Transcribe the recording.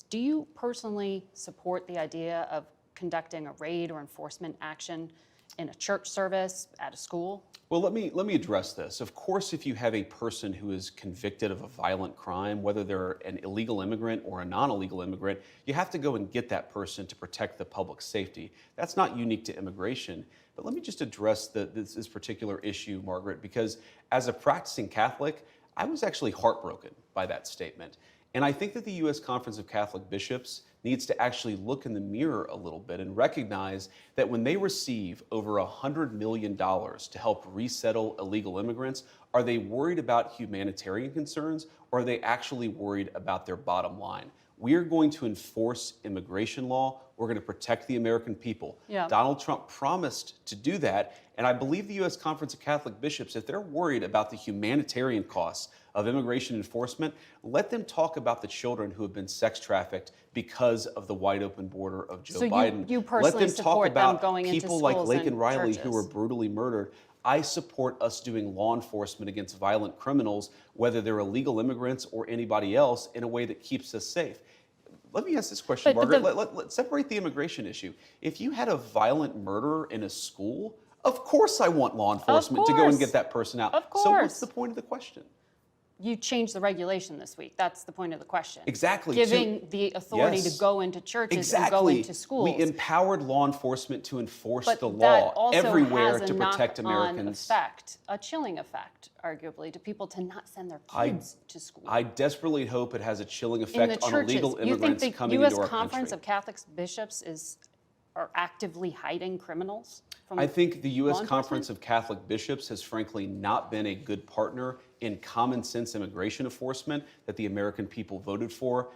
Do you personally support the idea of conducting a raid or enforcement action in a church service, at a school? Well, let me address this. Of course, if you have a person who is convicted of a violent crime, whether they're an illegal immigrant or a non-illegal immigrant, you have to go and get that person to protect the public safety. That's not unique to immigration. But let me just address this particular issue, Margaret, because as a practicing Catholic, I was actually heartbroken by that statement. And I think that the U.S. Conference of Catholic Bishops needs to actually look in the mirror a little bit and recognize that when they receive over $100 million to help resettle illegal immigrants, are they worried about humanitarian concerns, or are they actually worried about their bottom line? We are going to enforce immigration law. We're going to protect the American people. Yeah. Donald Trump promised to do that. And I believe the U.S. Conference of Catholic Bishops, if they're worried about the humanitarian costs of immigration enforcement, let them talk about the children who have been sex trafficked because of the wide open border of Joe Biden. You personally let them talk support them about going into people like schools Laken and Riley churches. who were brutally murdered. I support us doing law enforcement against violent criminals, whether they're illegal immigrants or anybody else, in a way that keeps us safe. Let me ask this question, Margaret. Let's separate the immigration issue. If you had a violent murderer in a school, of course I want law enforcement to go and get that person out. Of course. So what's the point of the question? You changed the regulation this week. That's the point of the question. Exactly. Giving the authority to go into churches and go into schools. We empowered law enforcement to enforce but the that law also everywhere has to protect Americans. Effect, a chilling effect, arguably, to people to not send their kids to school. I desperately hope it has a chilling effect on illegal immigrants coming into our country. You think the U.S. Conference of Catholic Bishops are actively hiding criminals from I think the U.S. law Conference of Catholic Bishops has frankly not been a good partner in common sense immigration enforcement that the American people voted for